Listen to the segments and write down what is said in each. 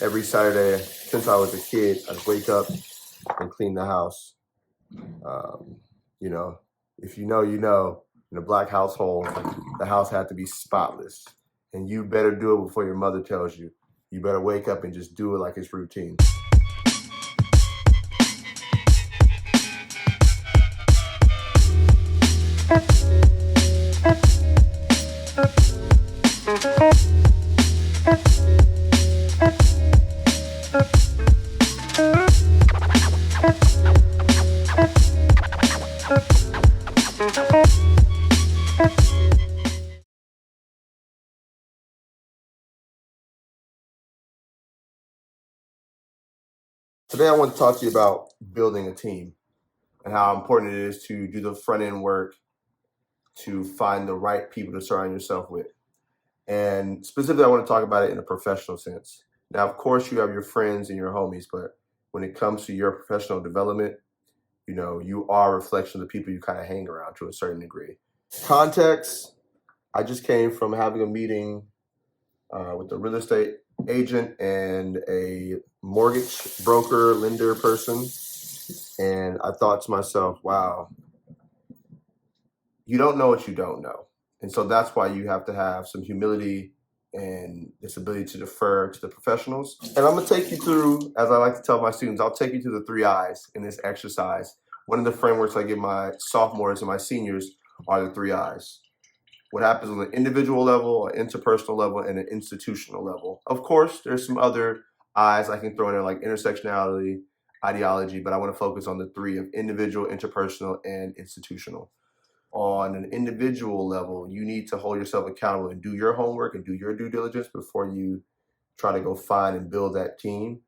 every Saturday since I was a kid, I'd wake up and clean the house. You know, if you know, you know, in a Black household, the house had to be spotless. And you better do it before your mother tells you. You better wake up and just do it like it's routine. Today, I want to talk to you about building a team and how important it is to do the front end work to find the right people to surround yourself with. And specifically, I want to talk about it in a professional sense. Now, of course, you have your friends and your homies, but when it comes to your professional development, you know, you are a reflection of the people you kind of hang around to a certain degree. Context, I just came from having a meeting with a real estate agent and a mortgage broker, lender person. And I thought to myself, wow, you don't know what you don't know. And so that's why you have to have some humility and this ability to defer to the professionals. And I'm gonna take you through, as I like to tell my students, I'll take you through the 3 I's in this exercise. One of the frameworks I give my sophomores and my seniors are the 3 I's. What happens on an individual level, an interpersonal level, and an institutional level. Of course, there's some other I's I can throw in there like intersectionality, ideology, but I want to focus on the 3 of individual, interpersonal, and institutional. On an individual level, you need to hold yourself accountable and do your homework and do your due diligence before you try to go find and build that team,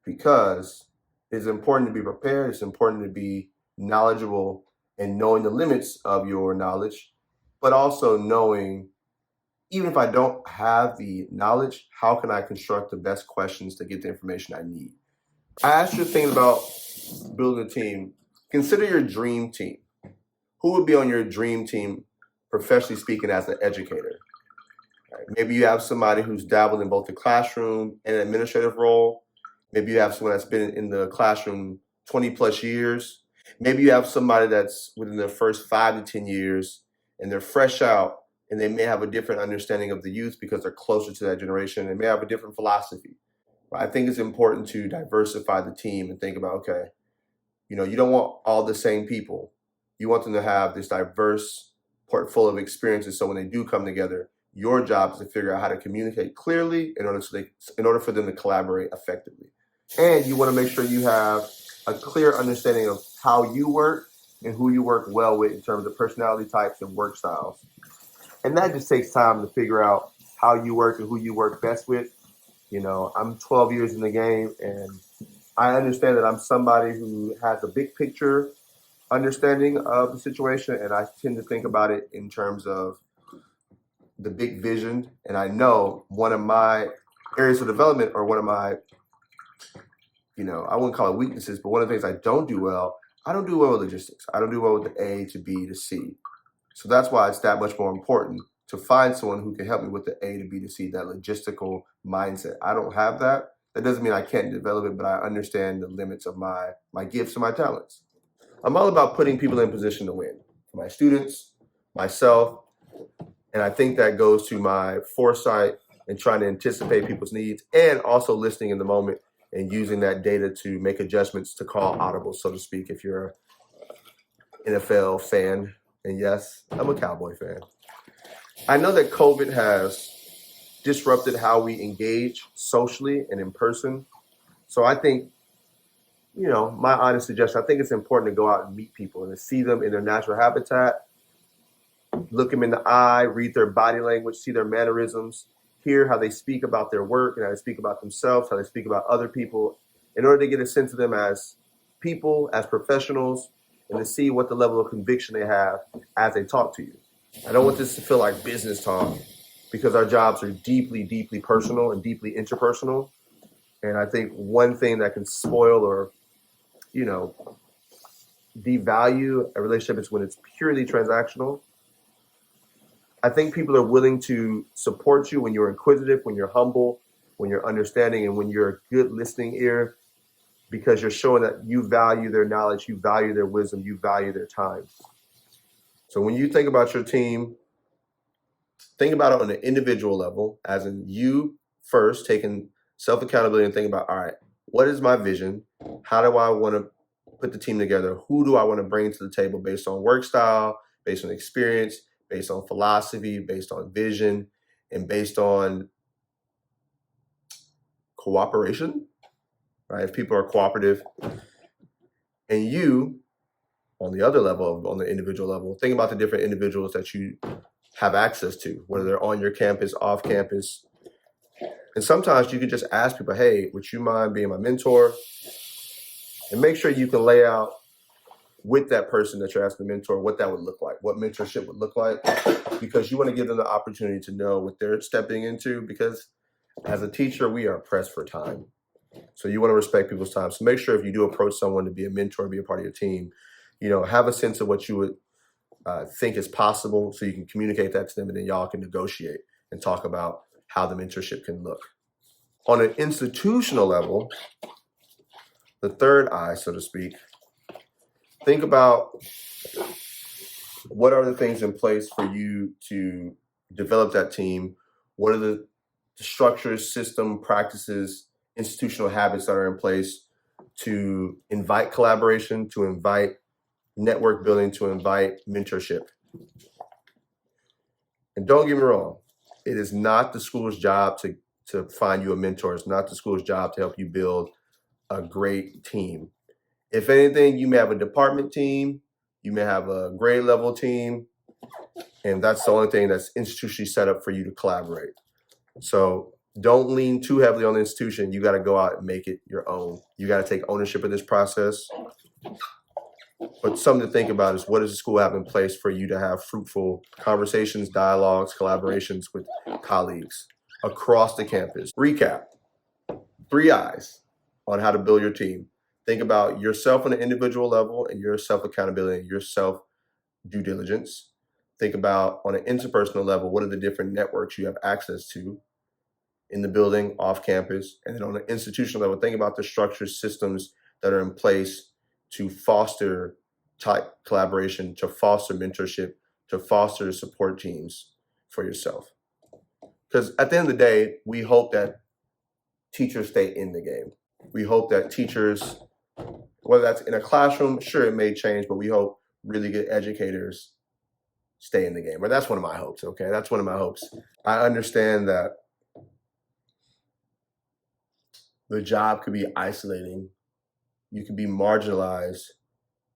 because it's important to be prepared. It's important to be knowledgeable and knowing the limits of your knowledge, but also knowing, even if I don't have the knowledge, how can I construct the best questions to get the information I need? I asked you to think about building a team. Consider your dream team. Who would be on your dream team, professionally speaking, as an educator? Right? Maybe you have somebody who's dabbled in both the classroom and an administrative role. Maybe you have someone that's been in the classroom 20 plus years. Maybe you have somebody that's within their first 5 to 10 years and they're fresh out and they may have a different understanding of the youth because they're closer to that generation and may have a different philosophy. But I think it's important to diversify the team and think about, okay, you know, you don't want all the same people. You want them to have this diverse portfolio of experiences. So when they do come together, your job is to figure out how to communicate clearly in order for them to collaborate effectively. And you want to make sure you have a clear understanding of how you work and who you work well with in terms of personality types and work styles. And that just takes time to figure out how you work and who you work best with. You know, I'm 12 years in the game, and I understand that I'm somebody who has a big picture understanding of the situation, and I tend to think about it in terms of the big vision. And I know one of my areas of development, or one of my, you know, I wouldn't call it weaknesses, but one of the things I don't do well with logistics. I don't do well with the A to B to C. So that's why it's that much more important to find someone who can help me with the A to B to C, that logistical mindset. I don't have that. That doesn't mean I can't develop it, but I understand the limits of my gifts and my talents. I'm all about putting people in position to win. My students, myself, and I think that goes to my foresight and trying to anticipate people's needs, and also listening in the moment and using that data to make adjustments to call audibles, so to speak, if you're an NFL fan. And yes, I'm a Cowboy fan. I know that COVID has disrupted how we engage socially and in person. So I think, you know, my honest suggestion, I think it's important to go out and meet people and to see them in their natural habitat, look them in the eye, read their body language, see their mannerisms, hear how they speak about their work and how they speak about themselves, how they speak about other people, in order to get a sense of them as people, as professionals, and to see what the level of conviction they have as they talk to you. I don't want this to feel like business talk, because our jobs are deeply, deeply personal and deeply interpersonal. And I think one thing that can spoil or, you know, devalue a relationship is when it's purely transactional. I think people are willing to support you when you're inquisitive, when you're humble, when you're understanding, and when you're a good listening ear, because you're showing that you value their knowledge, you value their wisdom, you value their time. So when you think about your team, think about it on an individual level, as in you first taking self-accountability and thinking about, all right, what is my vision? How do I want to put the team together? Who do I want to bring to the table based on work style, based on experience, based on philosophy, based on vision, and based on cooperation, right? If people are cooperative. And you, on the other level, on the individual level, think about the different individuals that you have access to, whether they're on your campus, off campus. And sometimes you can just ask people, hey, would you mind being my mentor? And make sure you can lay out with that person that you're asking to mentor what that would look like, what mentorship would look like, because you want to give them the opportunity to know what they're stepping into, because as a teacher, we are pressed for time. So you want to respect people's time. So make sure if you do approach someone to be a mentor, be a part of your team, have a sense of what you would think is possible, so you can communicate that to them, and then y'all can negotiate and talk about how the mentorship can look. On an institutional level, the third eye, so to speak, think about what are the things in place for you to develop that team. What are the structures, system, practices, institutional habits that are in place to invite collaboration, to invite network building, to invite mentorship. And don't get me wrong, it is not the school's job to find you a mentor. It's not the school's job to help you build a great team. If anything, you may have a department team, you may have a grade level team, and that's the only thing that's institutionally set up for you to collaborate. So don't lean too heavily on the institution. You got to go out and make it your own. You got to take ownership of this process. But something to think about is, what does the school have in place for you to have fruitful conversations, dialogues, collaborations with colleagues across the campus? Recap, 3 eyes on how to build your team. Think about yourself on an individual level and your self-accountability, your self-due diligence. Think about on an interpersonal level, what are the different networks you have access to in the building, off campus. And then on an institutional level, think about the structures, systems that are in place to foster tight collaboration, to foster mentorship, to foster support teams for yourself. Because at the end of the day, we hope that teachers stay in the game. We hope that teachers, whether that's in a classroom, sure, it may change, but we hope really good educators stay in the game. Or that's one of my hopes, okay? That's one of my hopes. I understand that the job could be isolating. You can be marginalized.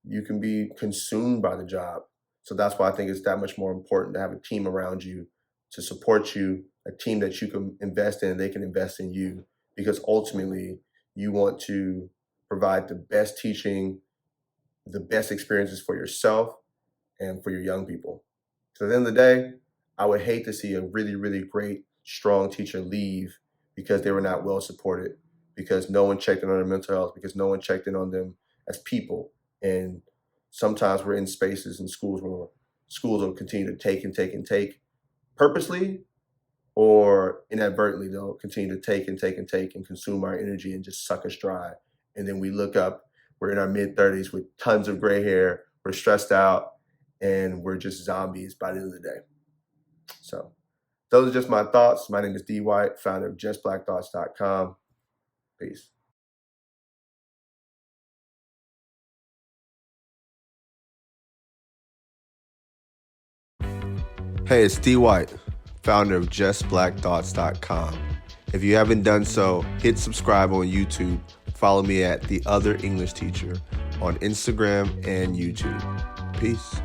You can be consumed by the job. So that's why I think it's that much more important to have a team around you to support you, a team that you can invest in, they can invest in you, because ultimately you want to provide the best teaching, the best experiences for yourself and for your young people. So at the end of the day, I would hate to see a really, really great, strong teacher leave because they were not well supported, because no one checked in on their mental health, because no one checked in on them as people. And sometimes we're in spaces in schools where schools will continue to take and take and take purposely, or inadvertently they'll continue to take and take and take and consume our energy and just suck us dry. And then we look up, we're in our mid-30s with tons of gray hair, we're stressed out, and we're just zombies by the end of the day. So those are just my thoughts. My name is D. White, founder of justblackthoughts.com. Peace. Hey, it's D. White, founder of justblackthoughts.com. If you haven't done so, hit subscribe on YouTube. Follow me at The Other English Teacher on Instagram and YouTube. Peace.